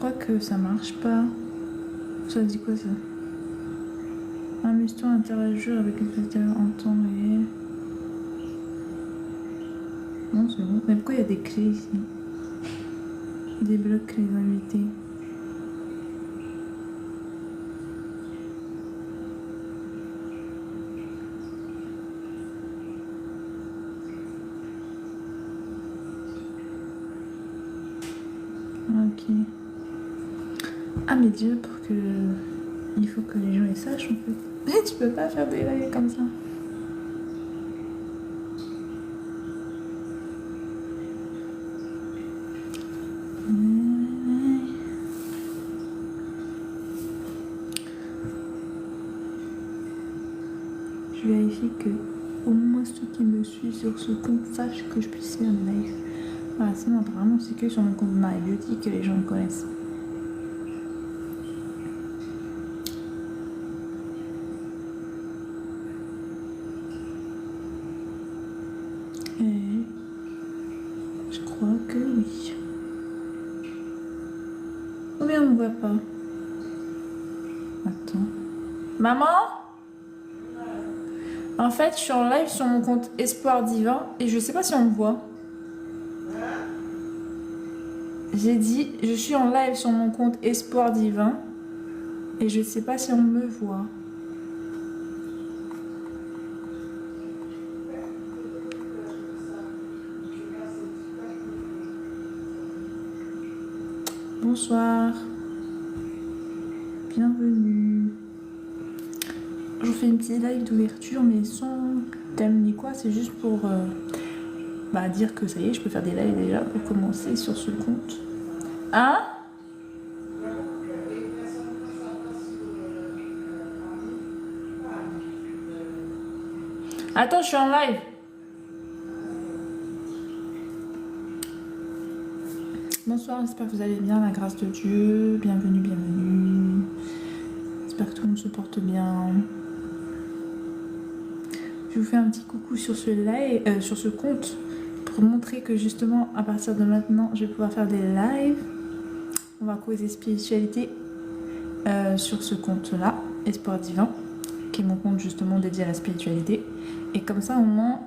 crois que ça marche pas. Ça dit quoi ça? Amuse-toi à interagir avec les spectateurs en temps réel. Non, c'est bon. Mais pourquoi il y a des clés ici? Débloque les invités. Ok. Ah mais Dieu, pour que... Il faut que les gens les sachent en fait. Tu peux pas faire des lives comme ça. Je vérifie que au moins ceux qui me suivent sur ce compte sachent que je puisse faire des lives. Voilà, sinon apparemment c'est que sur mon compte My Beauty que les gens me connaissent. Et je crois que oui. Ou bien on ne voit pas. Attends. Maman ? En fait, je suis en live sur mon compte Espoir Divin et je sais pas si on me voit. J'ai dit, je suis en live sur mon compte Espoir Divin et je sais pas si on me voit. Bonsoir. Bienvenue. Je vous fais une petite live d'ouverture mais sans thème ni quoi, c'est juste pour dire que ça y est, je peux faire des lives déjà pour commencer sur ce compte. Hein? Attends, je suis en live. Bonsoir, j'espère que vous allez bien, la grâce de Dieu. Bienvenue, bienvenue. J'espère que tout le monde se porte bien. Je vous fais un petit coucou sur ce live, sur ce compte, pour montrer que justement, à partir de maintenant, je vais pouvoir faire des lives. On va causer spiritualité sur ce compte-là, Espoir Divin, qui est mon compte justement dédié à la spiritualité. Et comme ça, au moins,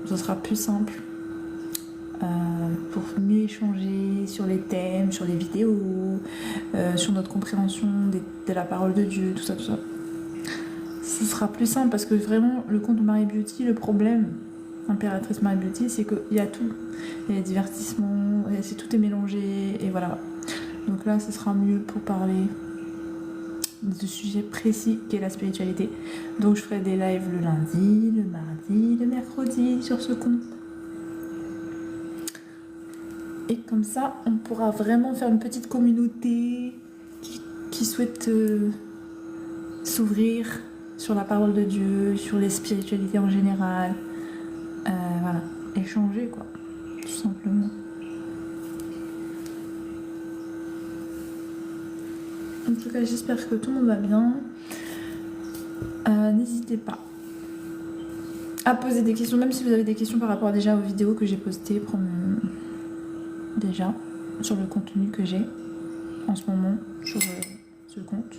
ce sera plus simple pour mieux échanger sur les thèmes, sur les vidéos, sur notre compréhension de la parole de Dieu, tout ça, tout ça. Ce sera plus simple parce que vraiment, le compte de Marie Beauty, le problème, Impératrice Marie Beauty, c'est qu'il y a tout. Il y a les divertissements, tout est mélangé, et voilà. Donc là, ce sera mieux pour parler de sujet précis qu'est la spiritualité. Donc je ferai des lives le lundi, le mardi, le mercredi sur ce compte. Et comme ça, on pourra vraiment faire une petite communauté qui souhaite s'ouvrir sur la parole de Dieu, sur les spiritualités en général. Voilà, échanger quoi, tout simplement. En tout cas, j'espère que tout le monde va bien. N'hésitez pas à poser des questions, même si vous avez des questions par rapport déjà aux vidéos que j'ai postées déjà sur le contenu que j'ai en ce moment sur ce compte.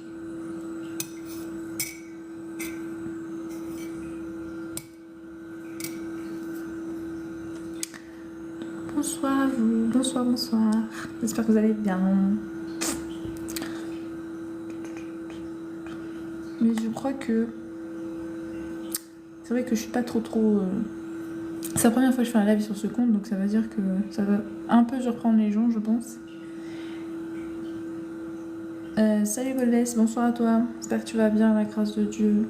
Bonsoir à vous, bonsoir, bonsoir. J'espère que vous allez bien. Mais je crois que c'est vrai que je suis pas trop c'est la première fois que je fais un live sur ce compte, donc ça veut dire que ça va un peu surprendre les gens, je pense. Salut Goldess, bonsoir à toi. J'espère que tu vas bien, la grâce de Dieu.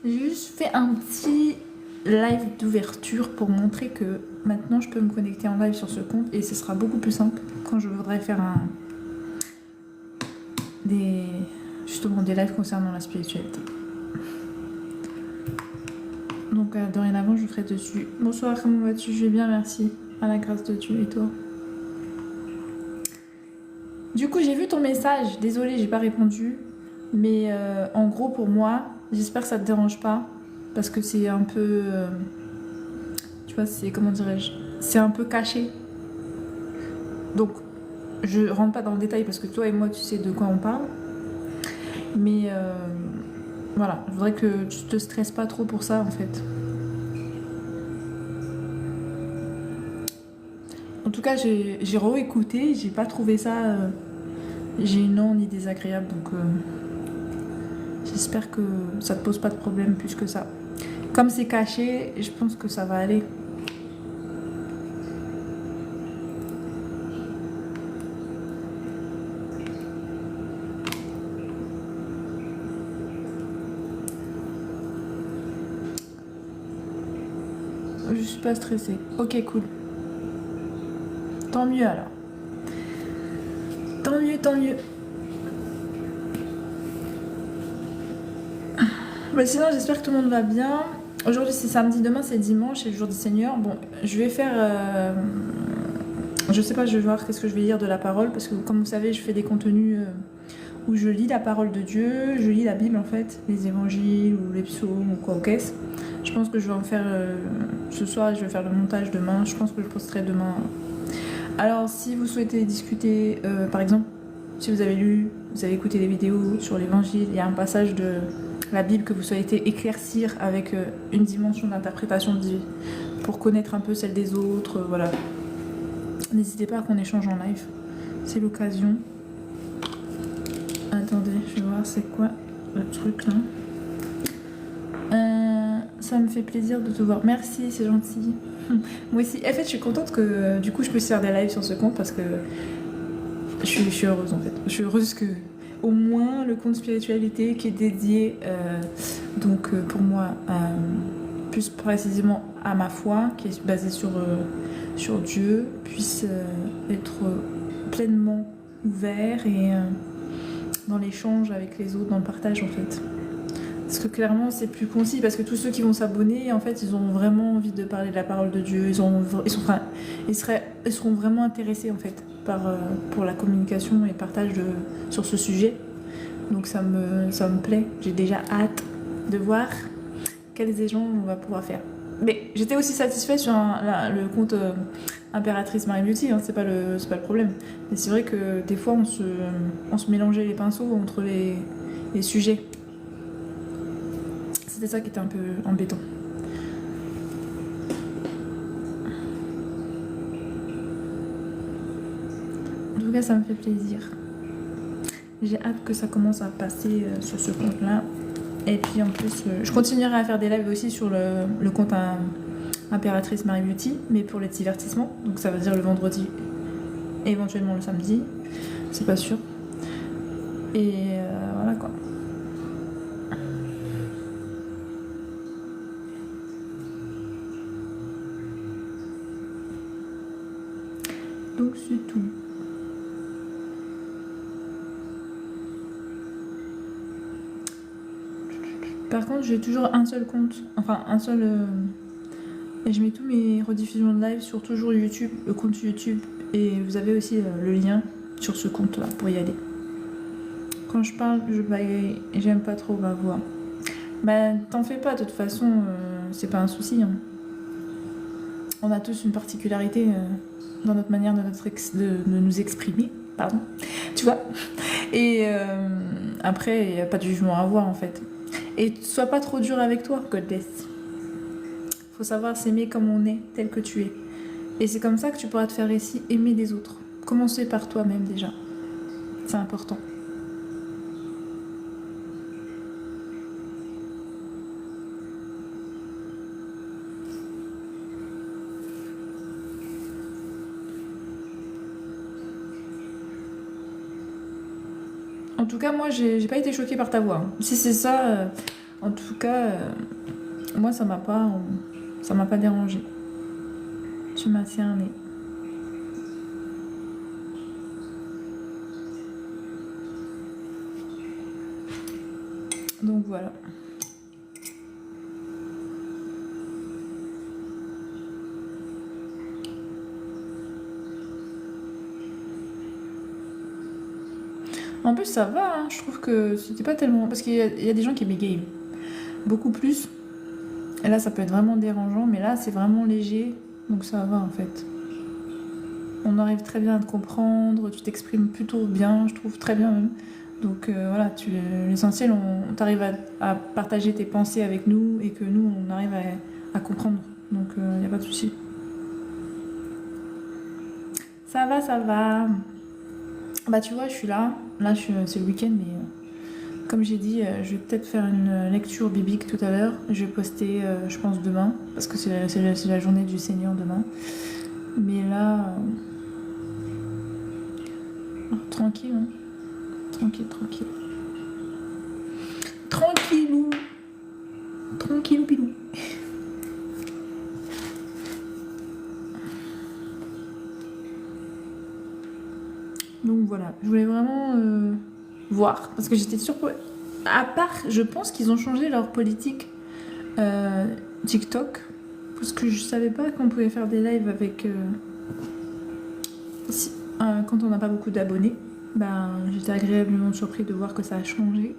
J'ai juste fait un petit live d'ouverture pour montrer que maintenant je peux me connecter en live sur ce compte et ce sera beaucoup plus simple quand je voudrais faire justement des lives concernant la spiritualité. Donc dorénavant je ferai dessus. Bonsoir, comment vas-tu? Je vais bien, merci. À la grâce de Dieu, et toi? Du coup j'ai vu ton message, désolée j'ai pas répondu, mais en gros pour moi, j'espère que ça te dérange pas. parce que c'est un peu... tu vois, c'est... comment dirais-je? C'est un peu caché. Donc, je rentre pas dans le détail parce que toi et moi, tu sais de quoi on parle. Mais voilà, je voudrais que tu te stresses pas trop pour ça en fait. En tout cas, j'ai réécouté, j'ai pas trouvé ça gênant ni désagréable, donc j'espère que ça te pose pas de problème plus que ça. Comme c'est caché, je pense que ça va aller. Je suis pas stressée. Ok, cool. Tant mieux alors. Tant mieux, tant mieux. Bah sinon, j'espère que tout le monde va bien. Aujourd'hui, c'est samedi, demain, c'est dimanche, c'est le jour du Seigneur. Bon, je vais faire... je sais pas, je vais voir qu'est-ce que je vais lire de la parole, parce que comme vous savez, je fais des contenus où je lis la parole de Dieu, je lis la Bible en fait, les évangiles ou les psaumes ou quoi au caisse. Je pense que je vais en faire ce soir et je vais faire le montage demain. Je pense que je posterai demain. Alors, si vous souhaitez discuter, par exemple, si vous avez lu, vous avez écouté des vidéos sur l'évangile, il y a un passage de la Bible que vous souhaitez éclaircir avec une dimension d'interprétation de Dieu pour connaître un peu celle des autres, voilà. N'hésitez pas à qu'on échange en live, c'est l'occasion. Attendez, je vais voir c'est quoi le truc là. Ça me fait plaisir de te voir. Merci, c'est gentil. Moi aussi. En fait, je suis contente que du coup je puisse faire des lives sur ce compte parce que je suis heureuse en fait. Je suis heureuse que au moins le compte spiritualité qui est dédié pour moi plus précisément à ma foi, qui est basée sur Dieu, puisse être pleinement ouvert et dans l'échange avec les autres, dans le partage en fait. Parce que clairement c'est plus concis, parce que tous ceux qui vont s'abonner, en fait, ils ont vraiment envie de parler de la parole de Dieu, ils seront vraiment intéressés en fait pour la communication et le partage sur ce sujet. Donc ça me plaît, j'ai déjà hâte de voir quels échanges on va pouvoir faire. Mais j'étais aussi satisfaite sur le compte Impératrice Marie Beauty, hein, c'est pas le problème. Mais c'est vrai que des fois on se mélangeait les pinceaux entre les sujets. C'était ça qui était un peu embêtant. En tout cas, ça me fait plaisir. J'ai hâte que ça commence à passer sur ce compte-là. Et puis en plus, je continuerai à faire des lives aussi sur le compte Impératrice Marie Beauty, mais pour les divertissements. Donc ça veut dire le vendredi, et éventuellement le samedi. C'est pas sûr. Et voilà quoi. Donc c'est tout. Par contre, j'ai toujours un seul compte, enfin un seul... et je mets tous mes rediffusions de live sur toujours YouTube, le compte YouTube. Et vous avez aussi le lien sur ce compte-là pour y aller. Quand je parle, je bagaille et j'aime pas trop ma voix. Bah t'en fais pas, de toute façon, c'est pas un souci. Hein. On a tous une particularité dans notre manière de nous exprimer, pardon. Tu vois. Et après, il n'y a pas de jugement à avoir en fait. Et sois pas trop dur avec toi, Godless. Faut savoir s'aimer comme on est, tel que tu es. Et c'est comme ça que tu pourras te faire ici aimer des autres. Commencer par toi-même déjà. C'est important. En tout cas, moi, j'ai pas été choquée par ta voix. Hein. Si c'est ça, en tout cas, moi, ça m'a pas dérangé. Tu m'as cerné. Donc voilà. En plus, ça va, hein. Je trouve que c'était pas tellement... Parce qu'il y a des gens qui bégayent beaucoup plus. Et là, ça peut être vraiment dérangeant, mais là, c'est vraiment léger, donc ça va en fait. On arrive très bien à te comprendre, tu t'exprimes plutôt bien, je trouve très bien même. Donc voilà, l'essentiel, t'arrives à partager tes pensées avec nous et que nous, on arrive à comprendre. Donc il n'y a pas de souci. Ça va, ça va. Bah tu vois, je suis là. Là, c'est le week-end, mais comme j'ai dit, je vais peut-être faire une lecture biblique tout à l'heure. Je vais poster, je pense, demain, parce que c'est la journée du Seigneur demain. Mais là, tranquille, hein. Tranquille, tranquille. Tranquillou. Tranquillou pilou. Donc voilà, je voulais vraiment voir, parce que j'étais surprise. À part, je pense qu'ils ont changé leur politique TikTok, parce que je savais pas qu'on pouvait faire des lives avec... quand on n'a pas beaucoup d'abonnés. Ben, j'étais agréablement surpris de voir que ça a changé.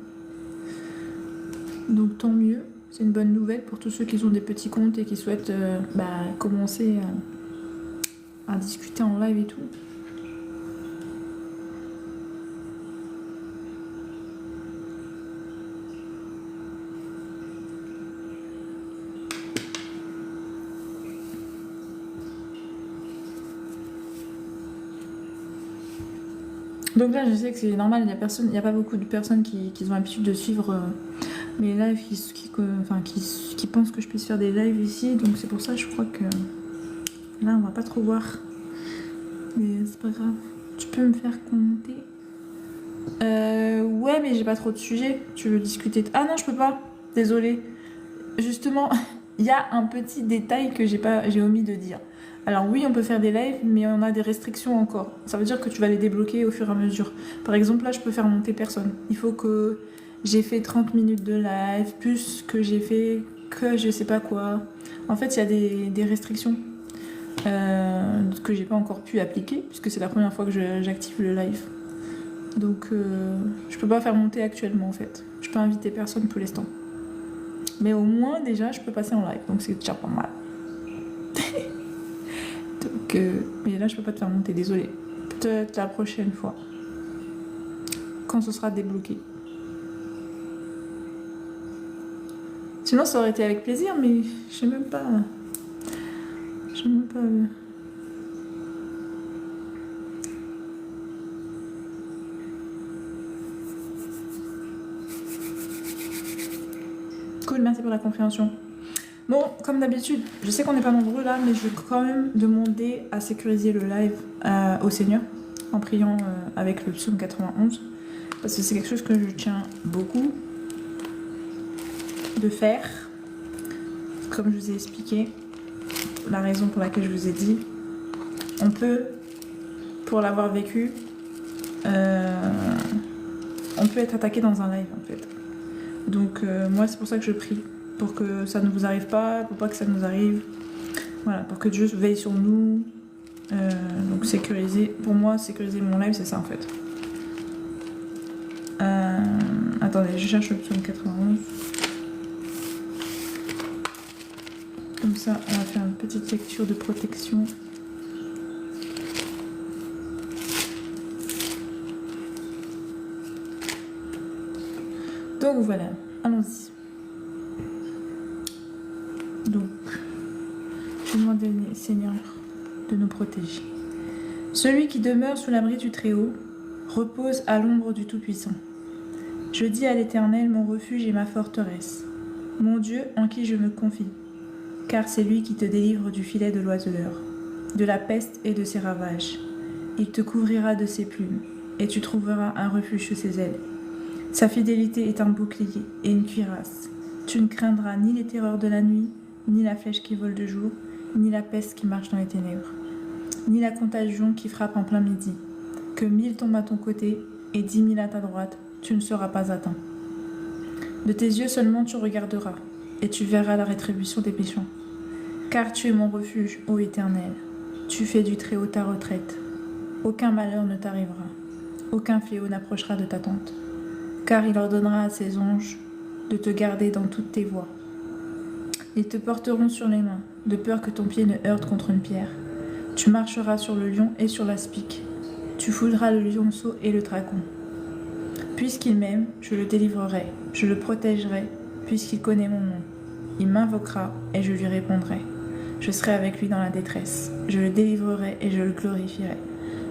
Donc tant mieux, c'est une bonne nouvelle pour tous ceux qui ont des petits comptes et qui souhaitent commencer à discuter en live et tout. Donc là, je sais que c'est normal, il n'y a pas beaucoup de personnes qui ont l'habitude de suivre mes lives, qui pensent que je puisse faire des lives ici. Donc c'est pour ça, je crois que là, on va pas trop voir. Mais c'est pas grave. Tu peux me faire commenter ouais, mais j'ai pas trop de sujets. Tu veux discuter Ah non, je peux pas. Désolée. Justement, il y a un petit détail que j'ai omis de dire. Alors oui, on peut faire des lives, mais on a des restrictions encore. Ça veut dire que tu vas les débloquer au fur et à mesure. Par exemple, là, je peux faire monter personne. Il faut que j'ai fait 30 minutes de live, plus que j'ai fait que je sais pas quoi. En fait, il y a des restrictions que j'ai pas encore pu appliquer, puisque c'est la première fois que j'active le live. Donc, je peux pas faire monter actuellement, en fait. Je peux inviter personne pour l'instant. Mais au moins, déjà, je peux passer en live, donc c'est déjà pas mal. Donc, mais là, je peux pas te faire monter, désolé. Peut-être la prochaine fois. Quand ce sera débloqué. Sinon, ça aurait été avec plaisir, mais je sais même pas. Je sais même pas. Cool, merci pour la compréhension. Bon, comme d'habitude, je sais qu'on n'est pas nombreux là, mais je vais quand même demander à sécuriser le live au Seigneur en priant avec le psaume 91, parce que c'est quelque chose que je tiens beaucoup de faire. Comme je vous ai expliqué, la raison pour laquelle je vous ai dit, on peut, pour l'avoir vécu, on peut être attaqué dans un live en fait. Donc moi c'est pour ça que je prie, pour que ça ne vous arrive pas, pour pas que ça nous arrive. Voilà, pour que Dieu veille sur nous. Donc sécuriser, pour moi sécuriser mon live c'est ça en fait. Attendez, je cherche le psaume 91. Comme ça on va faire une petite lecture de protection. Donc voilà, allons-y. Donc, je demande au Seigneur de nous protéger. Celui qui demeure sous l'abri du Très-Haut repose à l'ombre du Tout-Puissant. Je dis à l'Éternel, mon refuge et ma forteresse, mon Dieu en qui je me confie, car c'est lui qui te délivre du filet de l'oiseleur, de la peste et de ses ravages. Il te couvrira de ses plumes, et tu trouveras un refuge sous ses ailes. Sa fidélité est un bouclier et une cuirasse. Tu ne craindras ni les terreurs de la nuit, ni la flèche qui vole de jour, ni la peste qui marche dans les ténèbres, ni la contagion qui frappe en plein midi. Que 1000 tombent à ton côté et 10 000 à ta droite, tu ne seras pas atteint. De tes yeux seulement tu regarderas, et tu verras la rétribution des péchants. Car tu es mon refuge, ô Éternel. Tu fais du Très-Haut ta retraite. Aucun malheur ne t'arrivera, aucun fléau n'approchera de ta tente. Car il ordonnera à ses anges de te garder dans toutes tes voies. Ils te porteront sur les mains, de peur que ton pied ne heurte contre une pierre. Tu marcheras sur le lion et sur l'aspic. Tu fouleras le lionceau et le dragon. Puisqu'il m'aime, je le délivrerai, je le protégerai, puisqu'il connaît mon nom. Il m'invoquera et je lui répondrai. Je serai avec lui dans la détresse. Je le délivrerai et je le glorifierai.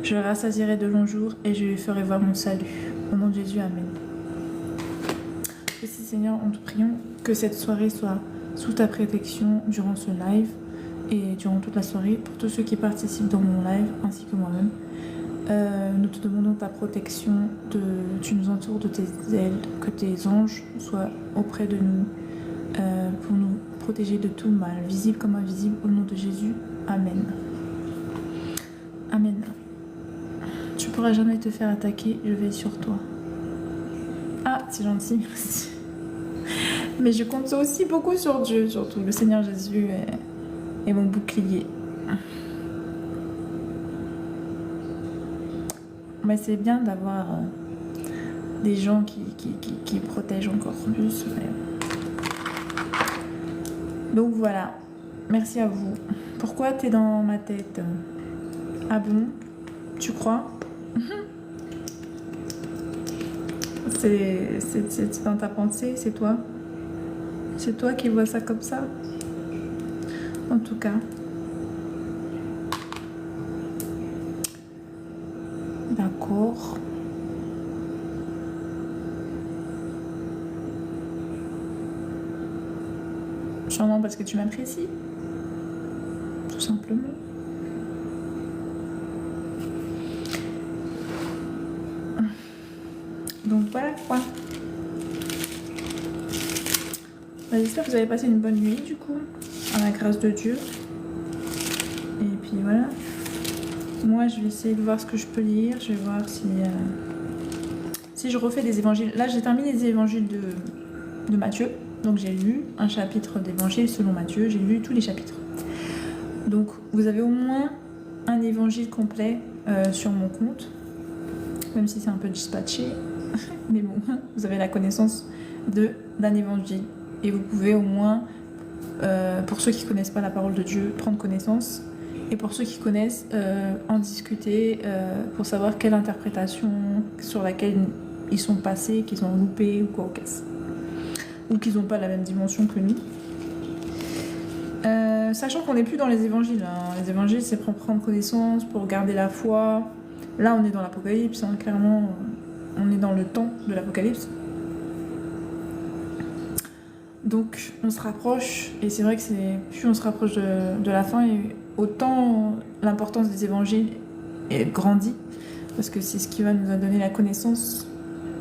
Je le rassasierai de longs jours et je lui ferai voir mon salut. Au nom de Jésus, Amen. Merci Seigneur, en te priant que cette soirée soit sous ta protection durant ce live et durant toute la soirée pour tous ceux qui participent dans mon live ainsi que moi-même. Nous te demandons ta protection, tu nous entoures de tes ailes, que tes anges soient auprès de nous pour nous protéger de tout mal, visible comme invisible, au nom de Jésus. Amen. Amen. Tu pourras jamais te faire attaquer, je veille sur toi. Ah, c'est gentil, merci. Mais je compte aussi beaucoup sur Dieu, surtout. Le Seigneur Jésus est mon bouclier. Mais c'est bien d'avoir des gens qui protègent encore plus. Mais... Donc voilà, merci à vous. Pourquoi t'es dans ma tête? Ah bon? Tu crois? C'est dans ta pensée, c'est toi? C'est toi qui vois ça comme ça? En tout cas. D'accord. Sûrement parce que tu m'apprécies. Tout simplement. Donc voilà quoi. J'espère que vous avez passé une bonne nuit du coup, à la grâce de Dieu. Et puis voilà. Moi je vais essayer de voir ce que je peux lire. Je vais voir si je refais des évangiles. Là j'ai terminé les évangiles de Matthieu. Donc j'ai lu un chapitre d'évangile selon Matthieu. J'ai lu tous les chapitres. Donc vous avez au moins un évangile complet sur mon compte. Même si c'est un peu dispatché. Mais bon, vous avez la connaissance d'un évangile. Et vous pouvez au moins, pour ceux qui ne connaissent pas la parole de Dieu, prendre connaissance. Et pour ceux qui connaissent, en discuter pour savoir quelle interprétation sur laquelle ils sont passés, qu'ils ont loupé ou quoi au casse. Ou qu'ils n'ont pas la même dimension que nous. Sachant qu'on n'est plus dans les évangiles. Hein. Les évangiles, c'est pour prendre connaissance, pour garder la foi. Là, on est dans l'Apocalypse, hein, clairement. On est dans le temps de l'Apocalypse. Donc, on se rapproche. Et c'est vrai que plus on se rapproche de la fin, et autant l'importance des évangiles grandit. Parce que c'est ce qui va nous donner la connaissance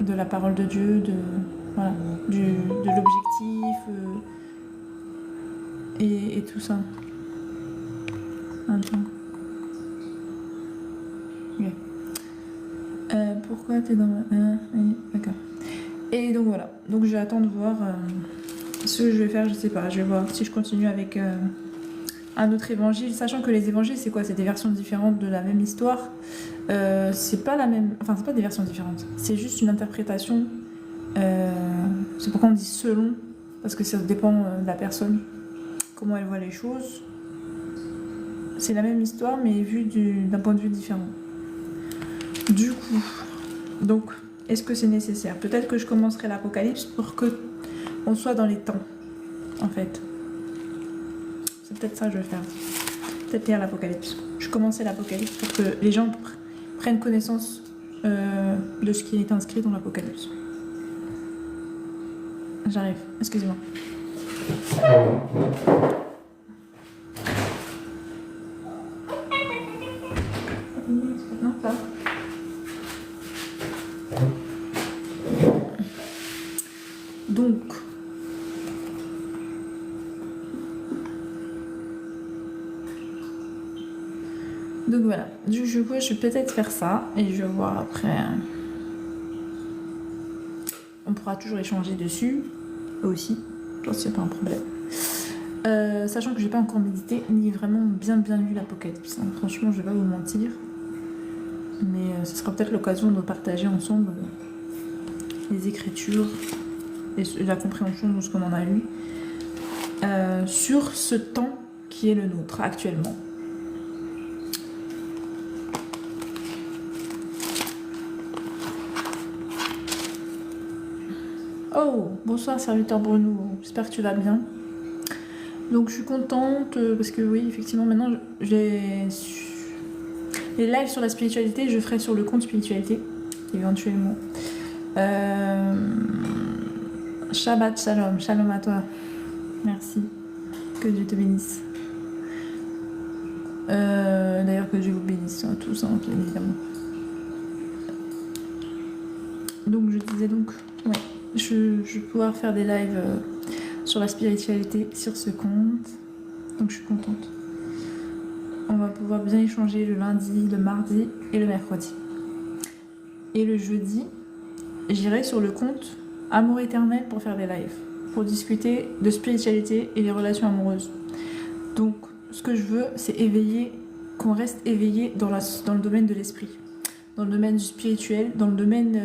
de la parole de Dieu, de l'objectif et tout ça. Attends. Okay. Pourquoi t'es dans ma... oui, d'accord. Et donc voilà. Donc je vais attendre de voir ce que je vais faire, je sais pas. Je vais voir si je continue avec un autre évangile. Sachant que les évangiles, c'est quoi? C'est des versions différentes de la même histoire. C'est pas la même... Enfin, c'est pas des versions différentes. C'est juste une interprétation. C'est pourquoi on dit selon. Parce que ça dépend de la personne. Comment elle voit les choses. C'est la même histoire, mais vue d'un point de vue différent. Du coup, donc, est-ce que c'est nécessaire? Peut-être que je commencerai l'Apocalypse pour que on soit dans les temps, en fait. C'est peut-être ça que je vais faire. Peut-être lire l'Apocalypse. Je commençais l'Apocalypse pour que les gens prennent connaissance de ce qui est inscrit dans l'Apocalypse. J'arrive, excusez-moi. Non, ça. Donc voilà, du coup je vais peut-être faire ça et je vais voir après. On pourra toujours échanger dessus aussi, je pense qu'il n'y a pas un problème. Sachant que j'ai pas encore médité ni vraiment bien lu l'Apocalypse. Hein. Franchement, je vais pas vous mentir. Mais ce sera peut-être l'occasion de partager ensemble les écritures et la compréhension de ce qu'on en a lu. sur ce temps qui est le nôtre actuellement. Oh, bonsoir serviteur Bruno, j'espère que tu vas bien. Donc je suis contente parce que oui, effectivement, maintenant j'ai les lives sur la spiritualité, je ferai sur le compte spiritualité, éventuellement. Shabbat shalom, shalom à toi. Merci. Que Dieu te bénisse. D'ailleurs, que Dieu vous bénisse à tous, hein, bien évidemment. Donc je disais donc, ouais, je vais pouvoir faire des lives sur la spiritualité sur ce compte. Donc je suis contente. On va pouvoir bien échanger le lundi, le mardi et le mercredi. Et le jeudi, j'irai sur le compte Amour éternel pour faire des lives, pour discuter de spiritualité et des relations amoureuses. Donc ce que je veux, c'est éveiller, qu'on reste éveillé dans le domaine de l'esprit, dans le domaine du spirituel, dans le domaine...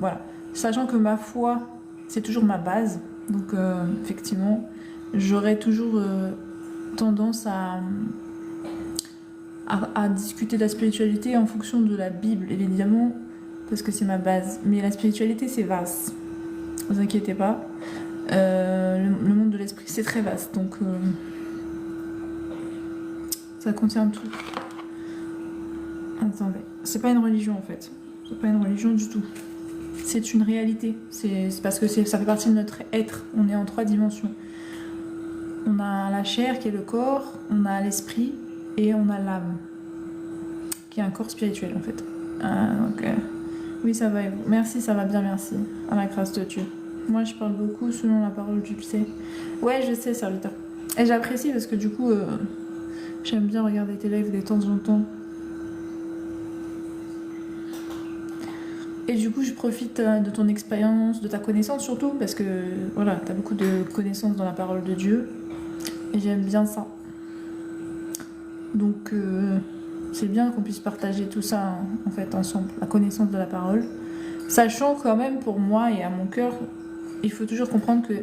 voilà. Sachant que ma foi, c'est toujours ma base. Donc effectivement, j'aurai toujours tendance à discuter de la spiritualité en fonction de la Bible, évidemment, parce que c'est ma base. Mais la spiritualité, c'est vaste. Ne vous inquiétez pas. Le monde de l'esprit, c'est très vaste. Donc ça concerne tout. Attendez. C'est pas une religion, en fait. C'est pas une religion du tout. C'est une réalité. C'est parce que ça fait partie de notre être. On est en 3 dimensions. On a la chair qui est le corps, on a l'esprit et on a l'âme qui est un corps spirituel en fait. Donc, oui, ça va. Merci, ça va bien, merci. À la grâce de Dieu. Moi, je parle beaucoup selon la parole du Dieu. Ouais, je sais, serviteur. Et j'apprécie parce que du coup, j'aime bien regarder tes lives de temps en temps. Et du coup, je profite de ton expérience, de ta connaissance surtout, parce que voilà, tu as beaucoup de connaissances dans la parole de Dieu. Et j'aime bien ça. Donc, c'est bien qu'on puisse partager tout ça, en fait, ensemble, la connaissance de la parole. Sachant quand même, pour moi et à mon cœur, il faut toujours comprendre que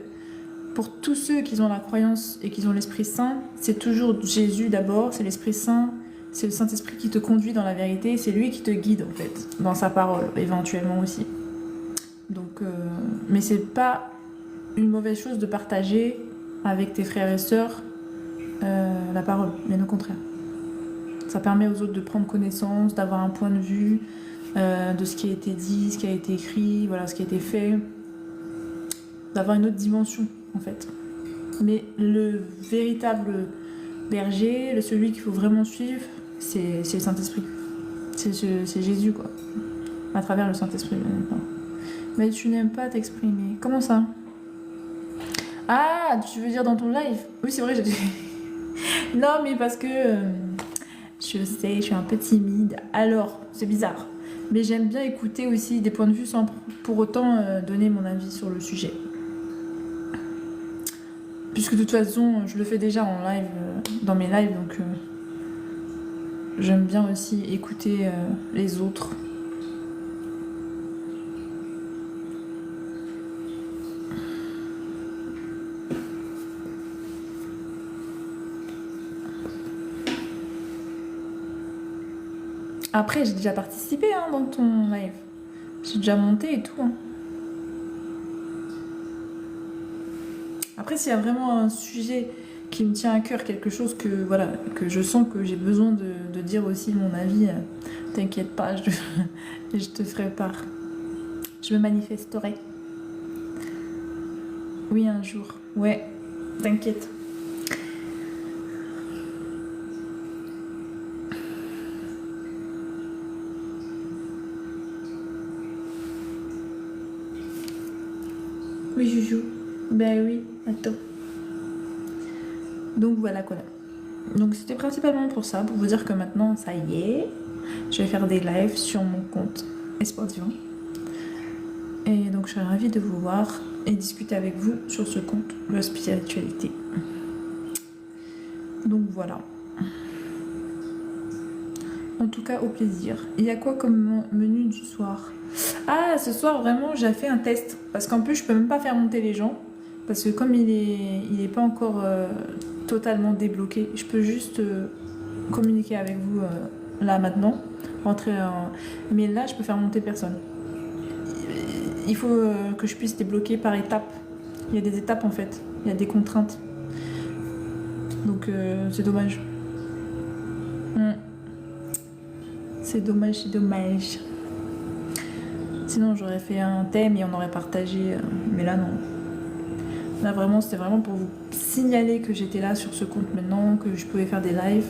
pour tous ceux qui ont la croyance et qui ont l'Esprit Saint, c'est toujours Jésus d'abord, c'est l'Esprit Saint, c'est le Saint-Esprit qui te conduit dans la vérité, c'est lui qui te guide, en fait, dans sa parole, éventuellement aussi. Donc, mais c'est pas une mauvaise chose de partager avec tes frères et sœurs la parole, mais au contraire. Ça permet aux autres de prendre connaissance, d'avoir un point de vue de ce qui a été dit, ce qui a été écrit, voilà, ce qui a été fait, d'avoir une autre dimension en fait. Mais le véritable berger, celui qu'il faut vraiment suivre, c'est le Saint-Esprit. C'est Jésus quoi, à travers le Saint-Esprit. Mais tu n'aimes pas t'exprimer. Comment ça? Ah, tu veux dire dans ton live? Oui, c'est vrai, j'ai dit. Non, mais parce que je sais, je suis un peu timide. Alors, c'est bizarre. Mais j'aime bien écouter aussi des points de vue sans pour autant donner mon avis sur le sujet. Puisque de toute façon, je le fais déjà en live, dans mes lives, donc j'aime bien aussi écouter les autres. Après, j'ai déjà participé dans ton live. J'ai déjà monté et tout. Après, s'il y a vraiment un sujet qui me tient à cœur, quelque chose que, voilà, que je sens que j'ai besoin de dire aussi mon avis, t'inquiète pas, je te ferai part. Je me manifesterai. Oui, un jour. Ouais, t'inquiète. Oui, Juju. Ben oui, attends. Donc voilà quoi. Donc c'était principalement pour ça, pour vous dire que maintenant, ça y est, je vais faire des lives sur mon compte Espoir Divin. Et donc je serais ravie de vous voir et discuter avec vous sur ce compte de la spiritualité. Donc voilà. En tout cas, au plaisir. Il y a quoi comme menu du soir? Ah, ce soir, vraiment, j'ai fait un test. Parce qu'en plus, je peux même pas faire monter les gens. Parce que comme il est pas encore totalement débloqué, je peux juste communiquer avec vous là maintenant, mais là je peux faire monter personne. Il faut que je puisse débloquer par étapes. Il y a des étapes en fait, il y a des contraintes. Donc c'est dommage. C'est dommage, c'est dommage. Sinon j'aurais fait un thème et on aurait partagé, mais là non. Là vraiment c'était vraiment pour vous signaler que j'étais là sur ce compte maintenant, que je pouvais faire des lives.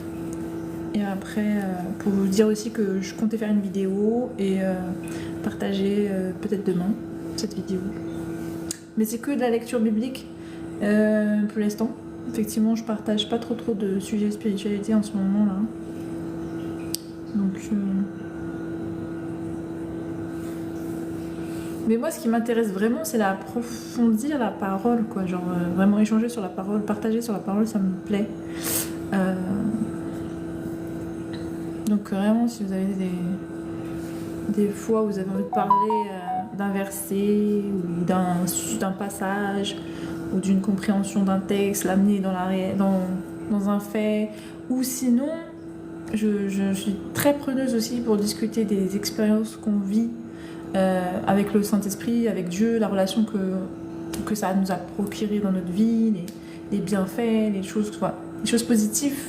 Et après pour vous dire aussi que je comptais faire une vidéo et partager peut-être demain cette vidéo. Mais c'est que de la lecture biblique pour l'instant. Effectivement je partage pas trop de sujets de spiritualité en ce moment là. Donc mais moi ce qui m'intéresse vraiment c'est d'approfondir la parole quoi, genre vraiment échanger sur la parole, partager sur la parole, ça me plaît. Donc vraiment si vous avez des fois où vous avez envie de parler d'un verset ou d'un passage ou d'une compréhension d'un texte, l'amener dans un fait, ou sinon je suis très preneuse aussi pour discuter des expériences qu'on vit avec le Saint-Esprit, avec Dieu, la relation que ça nous a procuré dans notre vie, les bienfaits, les choses positives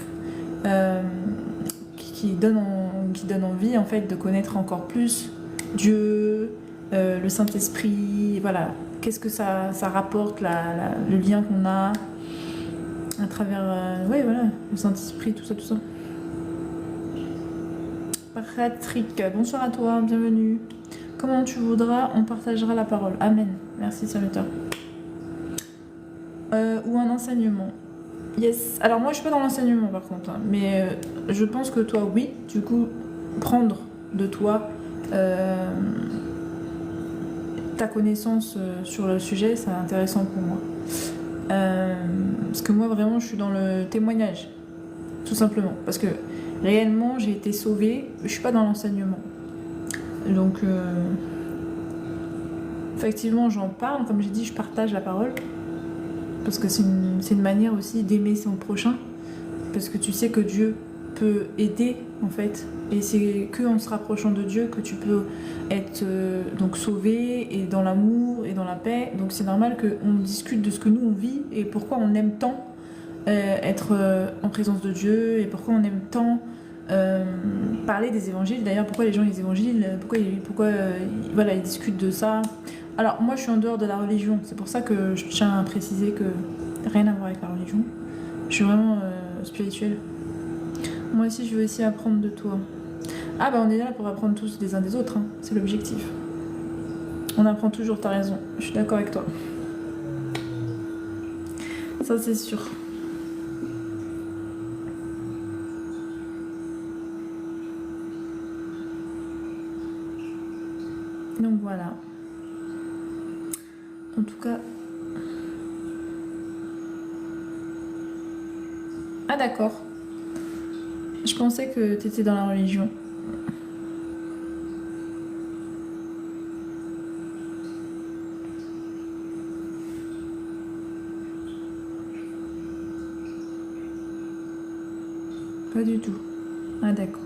qui donnent envie en fait de connaître encore plus Dieu, le Saint-Esprit, voilà. Qu'est-ce que ça rapporte, le lien qu'on a à travers le Saint-Esprit, tout ça. Patrick, bonsoir à toi, bienvenue. Comment tu voudras, on partagera la parole. Amen. Merci, serviteur. Ou un enseignement. Yes. Alors moi, je suis pas dans l'enseignement par contre, hein, mais je pense que toi, oui. Du coup, prendre de toi ta connaissance sur le sujet, c'est intéressant pour moi. Parce que moi, vraiment, je suis dans le témoignage, tout simplement. Parce que réellement, j'ai été sauvée. Je suis pas dans l'enseignement. Donc, effectivement, j'en parle. Comme j'ai dit, je partage la parole. Parce que c'est une manière aussi d'aimer son prochain. Parce que tu sais que Dieu peut aider, en fait. Et c'est qu'en se rapprochant de Dieu que tu peux être donc sauvé et dans l'amour et dans la paix. Donc c'est normal qu'on discute de ce que nous on vit et pourquoi on aime tant être en présence de Dieu et pourquoi on aime tant parler des évangiles. D'ailleurs, pourquoi les gens les évangiles, pourquoi ils discutent de ça. Alors moi je suis en dehors de la religion, c'est pour ça que je tiens à préciser que rien à voir avec la religion. Je suis vraiment spirituelle. Moi aussi je veux aussi apprendre de toi. Ah bah on est là pour apprendre tous les uns des autres, hein. C'est l'objectif. On apprend toujours, t'as raison, je suis d'accord avec toi. Ça c'est sûr. Donc voilà. En tout cas... Ah d'accord. Je pensais que t'étais dans la religion. Pas du tout. Ah d'accord.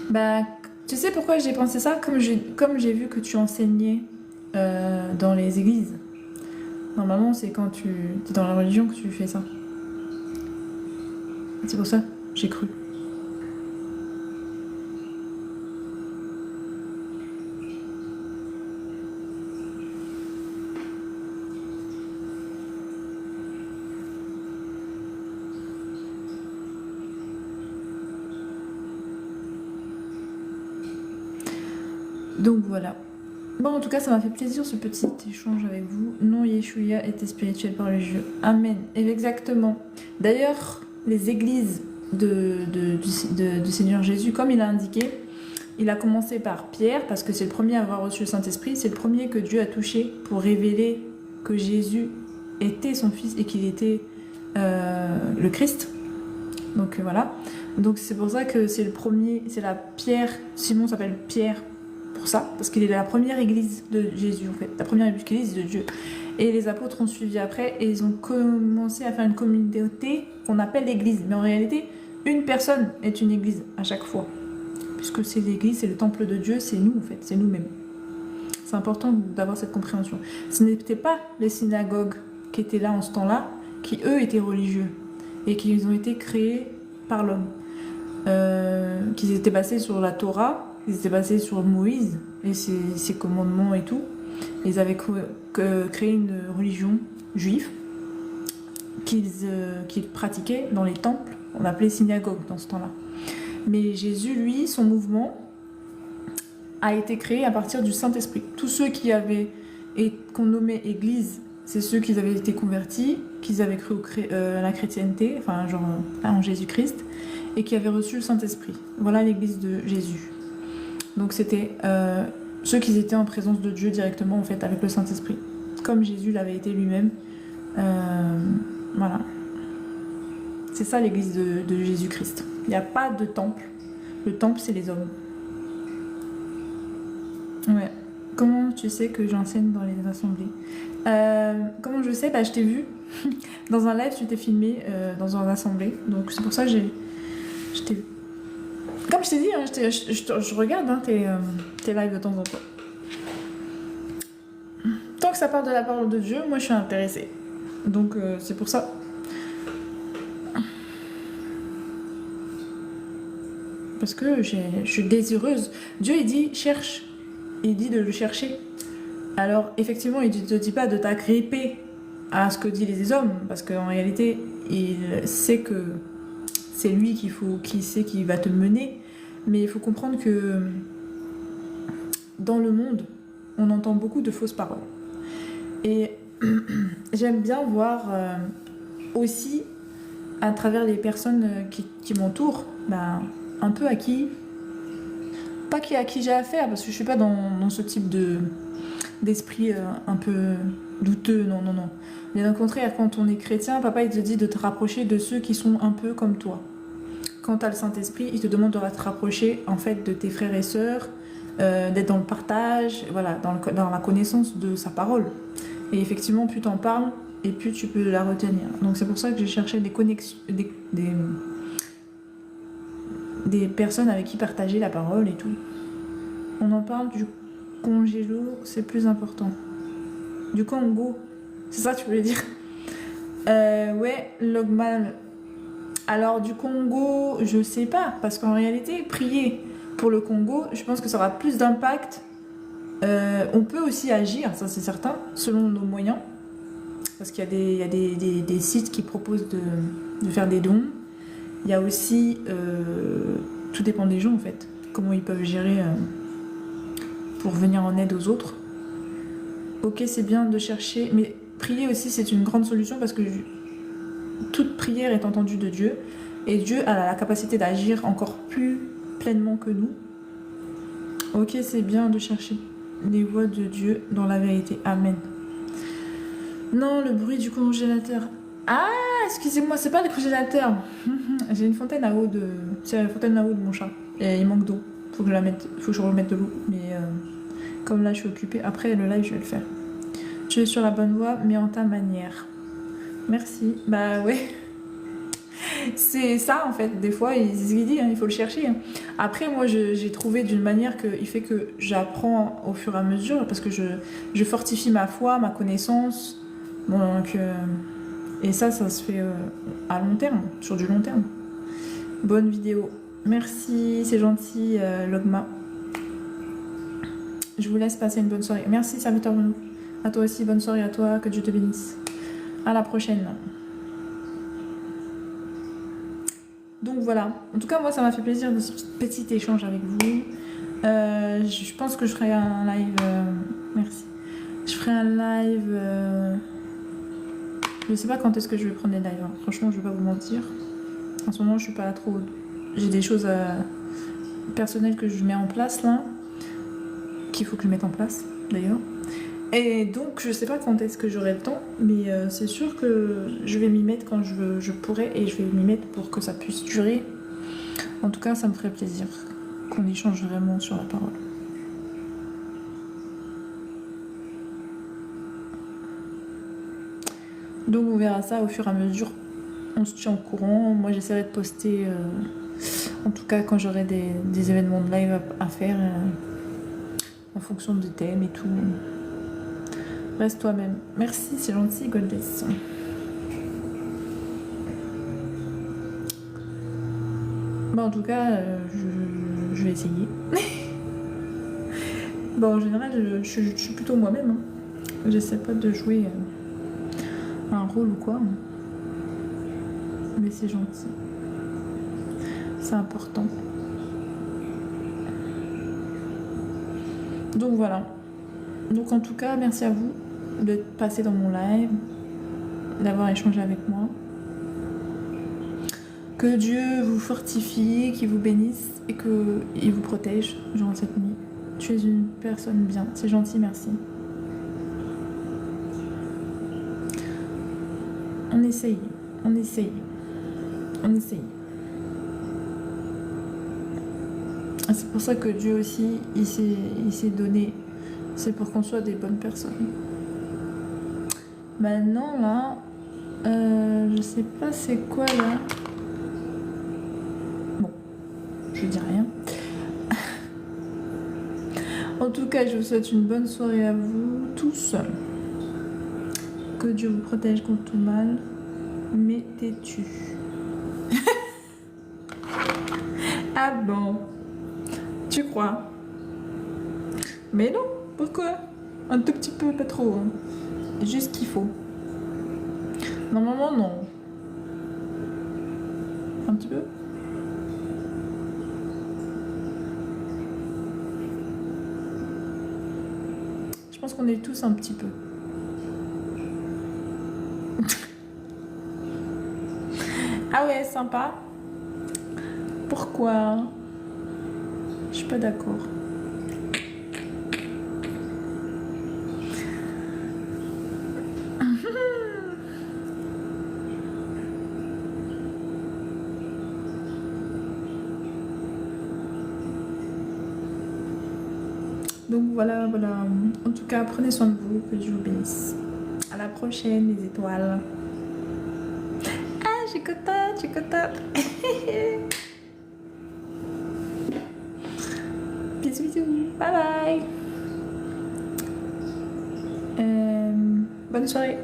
Bah, tu sais pourquoi j'ai pensé ça? Comme j'ai vu que tu enseignais dans les églises. Normalement, c'est quand tu es dans la religion que tu fais ça. C'est pour ça, j'ai cru. Donc voilà. Bon, en tout cas, ça m'a fait plaisir ce petit échange avec vous. Non, Yeshua était spirituel par le jeu. Amen. Et exactement. D'ailleurs, les églises du Seigneur Jésus, comme il a indiqué, il a commencé par Pierre, parce que c'est le premier à avoir reçu le Saint-Esprit. C'est le premier que Dieu a touché pour révéler que Jésus était son fils et qu'il était le Christ. Donc voilà. Donc c'est pour ça que c'est le premier, c'est la pierre. Simon s'appelle Pierre. pour ça, parce qu'il est la première église de Jésus en fait, la première église de Dieu. Et les apôtres ont suivi après et ils ont commencé à faire une communauté qu'on appelle l'église. Mais en réalité, une personne est une église à chaque fois. Puisque c'est l'église, c'est le temple de Dieu, c'est nous en fait, c'est nous-mêmes. C'est important d'avoir cette compréhension. Ce n'était pas les synagogues qui étaient là en ce temps-là, qui eux étaient religieux et qui ont été créés par l'homme. Qu'ils étaient basés sur la Torah, ils étaient basés sur Moïse et ses commandements et tout. Ils avaient créé une religion juive qu'ils pratiquaient dans les temples, on appelait synagogue dans ce temps-là. Mais Jésus, lui, son mouvement a été créé à partir du Saint-Esprit. Tous ceux qu'on nommait Église, c'est ceux qui avaient été convertis, qui avaient cru à la chrétienté, enfin genre en Jésus-Christ, et qui avaient reçu le Saint-Esprit. Voilà l'Église de Jésus. Donc c'était ceux qui étaient en présence de Dieu directement en fait avec le Saint-Esprit, comme Jésus l'avait été lui-même. Voilà. C'est ça l'Église de Jésus-Christ. Il n'y a pas de temple. Le temple, c'est les hommes. Ouais. Comment tu sais que j'enseigne dans les assemblées? Comment je sais? Bah, je t'ai vu dans un live, tu t'es filmé dans une assemblée. Donc c'est pour ça que je t'ai vu. Comme je t'ai dit, hein, je regarde hein, tes lives de temps en temps. Tant que ça parle de la parole de Dieu, moi je suis intéressée. Donc c'est pour ça. Parce que je suis désireuse. Dieu, il dit, cherche. Il dit de le chercher. Alors, effectivement, il ne te dit pas de t'agripper à ce que disent les hommes. Parce qu'en réalité, il sait que c'est lui qui sait qui va te mener. Mais il faut comprendre que dans le monde, on entend beaucoup de fausses paroles. Et j'aime bien voir aussi, à travers les personnes qui m'entourent, un peu à qui j'ai affaire, parce que je suis pas dans ce type d'esprit un peu douteux, non. Bien au contraire, quand on est chrétien, papa il te dit de te rapprocher de ceux qui sont un peu comme toi. Quand tu as le Saint-Esprit, il te demande de te rapprocher en fait de tes frères et sœurs, d'être dans le partage, voilà, dans la connaissance de sa parole. Et effectivement, plus t'en parles, et plus tu peux la retenir. Donc c'est pour ça que j'ai cherché des connexions, des personnes avec qui partager la parole et tout. On en parle du congélo, c'est plus important. Du Congo, c'est ça que tu voulais dire? Ouais, Logmal. Alors du Congo, je sais pas, parce qu'en réalité, prier pour le Congo, je pense que ça aura plus d'impact. On peut aussi agir, ça c'est certain, selon nos moyens. Parce qu'il y a des sites qui proposent de faire des dons. Il y a aussi, tout dépend des gens en fait, comment ils peuvent gérer pour venir en aide aux autres. Ok, c'est bien de chercher, mais prier aussi c'est une grande solution parce que toute prière est entendue de Dieu et Dieu a la capacité d'agir encore plus pleinement que nous. Ok, c'est bien de chercher les voies de Dieu dans la vérité. Amen. Non, le bruit du congélateur. Ah, excusez-moi, c'est pas le congélateur. J'ai une fontaine à eau c'est la fontaine à eau de mon chat. Et il manque d'eau. Faut que je remette de l'eau. Mais comme là, je suis occupée. Après, le live, je vais le faire. Tu es sur la bonne voie, mais en ta manière. Merci. Bah ouais. C'est ça, en fait. Des fois, il dit, hein, il faut le chercher. Hein. Après, moi, j'ai trouvé d'une manière qu'il fait que j'apprends au fur et à mesure. Parce que je fortifie ma foi, ma connaissance. Donc... Et ça se fait à long terme, sur du long terme. Bonne vidéo. Merci, c'est gentil, Logma. Je vous laisse passer une bonne soirée. Merci, serviteur Bruno. À toi aussi, bonne soirée à toi, que Dieu te bénisse. À la prochaine. Donc voilà. En tout cas, moi, ça m'a fait plaisir de ce petit échange avec vous. Je pense que je ferai un live... merci. Je ferai un live... Je sais pas quand est-ce que je vais prendre les lives. Hein. Franchement, je vais pas vous mentir. En ce moment, je suis pas trop... J'ai des choses personnelles que je mets en place là. Qu'il faut que je mette en place, d'ailleurs. Et donc, je sais pas quand est-ce que j'aurai le temps. Mais c'est sûr que je vais m'y mettre quand je pourrai. Et je vais m'y mettre pour que ça puisse durer. En tout cas, ça me ferait plaisir qu'on échange vraiment sur la parole. Donc on verra ça au fur et à mesure. On se tient au courant. Moi j'essaierai de poster, en tout cas quand j'aurai des événements de live à faire, en fonction des thèmes et tout. Reste toi-même. Merci, c'est gentil, Goddess. Bon, en tout cas, je vais essayer. Bon, en général, je suis plutôt moi-même. Hein. J'essaie pas de jouer un rôle ou quoi. Mais c'est gentil. C'est important. Donc voilà. Donc en tout cas, merci à vous de passer dans mon live, d'avoir échangé avec moi. Que Dieu vous fortifie, qu'il vous bénisse et qu'il vous protège durant cette nuit. Tu es une personne bien. C'est gentil, merci. On essaye, on essaye, on essaye. C'est pour ça que Dieu aussi, il s'est donné. C'est pour qu'on soit des bonnes personnes. Maintenant, là, je sais pas c'est quoi, là. Bon, je dis rien. En tout cas, je vous souhaite une bonne soirée à vous tous. Que Dieu vous protège contre tout mal. Mais têtu. Ah bon? Tu crois? Mais non, pourquoi? Un tout petit peu, pas trop. Hein. Juste ce qu'il faut. Normalement, non. Un petit peu? Je pense qu'on est tous un petit peu. Ah ouais, sympa. Pourquoi? Je suis pas d'accord. Donc voilà, voilà. En tout cas, prenez soin de vous, que Dieu vous bénisse. À la prochaine, les étoiles. Ah, je suis contente, je suis contente. Bisous, bisous. Bye bye. Bonne soirée.